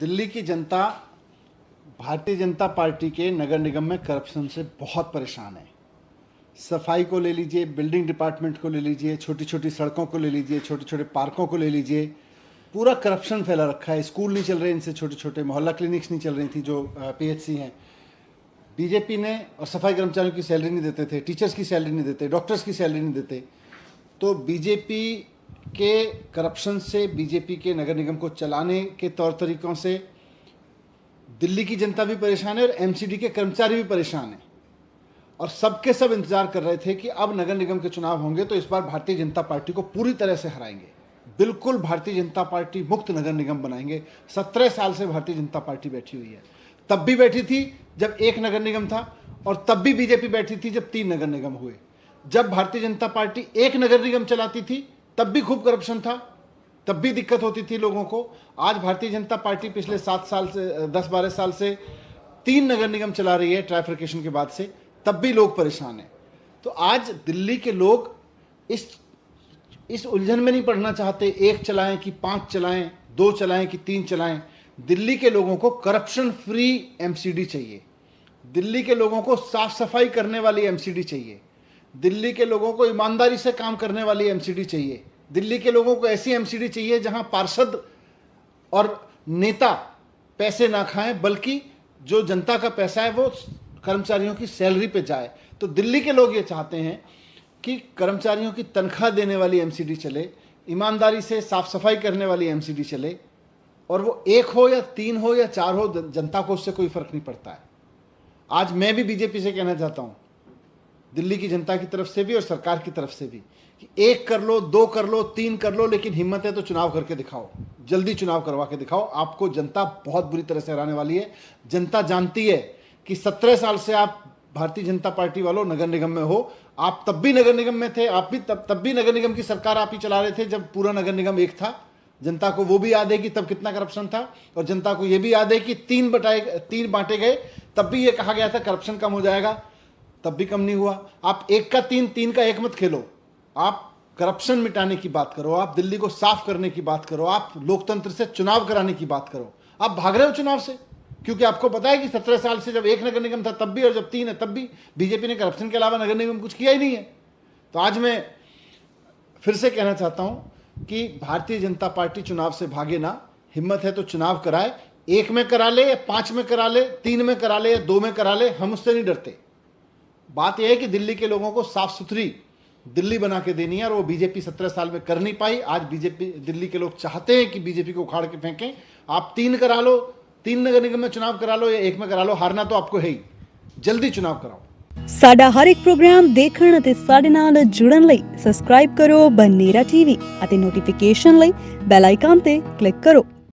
दिल्ली की जनता भारतीय जनता पार्टी के नगर निगम में करप्शन से बहुत परेशान है। सफाई को ले लीजिए, बिल्डिंग डिपार्टमेंट को ले लीजिए, छोटी छोटी सड़कों को ले लीजिए, छोटे छोटे पार्कों को ले लीजिए, पूरा करप्शन फैला रखा है। स्कूल नहीं चल रहे इनसे, छोटे छोटे मोहल्ला क्लिनिक्स नहीं चल रही थी जो पीएचसी हैं। बीजेपी ने और सफाई कर्मचारियों की सैलरी नहीं देते थे, टीचर्स की सैलरी नहीं देते, डॉक्टर्स की सैलरी नहीं देते। तो बीजेपी के करप्शन से, बीजेपी के नगर निगम को चलाने के तौर तरीक़ों से दिल्ली की जनता भी परेशान है और एमसीडी के कर्मचारी भी परेशान हैं। और सबके सब इंतजार कर रहे थे कि अब नगर निगम के चुनाव होंगे तो इस बार भारतीय जनता पार्टी को पूरी तरह से हराएंगे, बिल्कुल भारतीय जनता पार्टी मुक्त नगर निगम बनाएंगे। 17 साल से भारतीय जनता पार्टी बैठी हुई है। तब भी बैठी थी जब एक नगर निगम था, और तब भी बीजेपी बैठी थी जब 3 नगर निगम हुए। जब भारतीय जनता पार्टी एक नगर निगम चलाती थी तब भी खूब करप्शन था, तब भी दिक्कत होती थी लोगों को। आज भारतीय जनता पार्टी पिछले 7 साल से 10-12 साल से 3 नगर निगम चला रही है ट्राइफर्केशन के बाद से, तब भी लोग परेशान हैं। तो आज दिल्ली के लोग इस उलझन में नहीं पड़ना चाहते, 1 चलाएं कि 5 चलाएं, 2 चलाएं कि 3 चलाएं। दिल्ली के लोगों को करप्शन फ्री एमसीडी चाहिए, दिल्ली के लोगों को साफ सफाई करने वाली एमसीडी चाहिए, दिल्ली के लोगों को ईमानदारी से काम करने वाली एमसीडी चाहिए, दिल्ली के लोगों को ऐसी एमसीडी चाहिए जहां पार्षद और नेता पैसे ना खाएं, बल्कि जो जनता का पैसा है वो कर्मचारियों की सैलरी पे जाए। तो दिल्ली के लोग ये चाहते हैं कि कर्मचारियों की तनख्वाह देने वाली एमसीडी चले, ईमानदारी से साफ सफाई करने वाली एमसीडी चले, और वो 1 हो या 3 हो या 4 हो, जनता को उससे कोई फर्क नहीं पड़ता है। आज मैं भी बीजेपी से कहना चाहता हूं, दिल्ली की जनता की तरफ से भी और सरकार की तरफ से भी, कि 1 कर लो, 2 कर लो, 3 कर लो, लेकिन हिम्मत है तो चुनाव करके दिखाओ, जल्दी चुनाव करवा के दिखाओ। आपको जनता बहुत बुरी तरह से हराने वाली है। जनता जानती है कि 17 साल से आप भारतीय जनता पार्टी वालों नगर निगम में हो। आप तब भी नगर निगम में थे, आप भी तब भी नगर निगम की सरकार आप ही चला रहे थे जब पूरा नगर निगम एक था। जनता को वो भी याद है कि तब कितना करप्शन था, और जनता को ये भी याद है कि 3 बांटे गए, तब भी ये कहा गया था करप्शन कम हो जाएगा, तब भी कम नहीं हुआ। आप 1 का 3, 3 का 1 मत खेलो। आप करप्शन मिटाने की बात करो, आप दिल्ली को साफ करने की बात करो, आप लोकतंत्र से चुनाव कराने की बात करो। आप भाग रहे हो चुनाव से, क्योंकि आपको पता है कि 17 साल से जब 1 नगर निगम था तब भी, और जब 3 है तब भी बीजेपी ने करप्शन के अलावा नगर निगम कुछ किया ही नहीं है। तो आज मैं फिर से कहना चाहता हूं कि भारतीय जनता पार्टी चुनाव से भागे ना, हिम्मत है तो चुनाव कराए। 1 में करा ले या 5 में करा ले, 3 में करा ले या 2 में करा ले, हम उससे नहीं डरते। बात यह है कि दिल्ली के लोगों को साफ सुथरी दिल्ली बना के देनी है, और वो बीजेपी 17 साल में कर नहीं पाई। आज बीजेपी, दिल्ली के लोग चाहते हैं कि बीजेपी को उखाड़ के फेंकें। आप 3 करा लो, 3 नगर निगम में चुनाव करा लो या 1 में करा लो, हारना तो आपको है ही। जल्दी चुनाव कराओ। ਸਾਡਾ ਹਰ ਇੱਕ ਪ੍ਰੋਗਰਾਮ ਦੇਖਣ ਅਤੇ ਸਾਡੇ ਨਾਲ ਜੁੜਨ ਲਈ ਸਬਸਕ੍ਰਾਈਬ ਕਰੋ ਬਨੇਰਾ ਟੀਵੀ ਅਤੇ ਨੋਟੀਫਿਕੇਸ਼ਨ ਲਈ ਬੈਲ ਆਈਕਨ ਤੇ ਕਲਿੱਕ ਕਰੋ।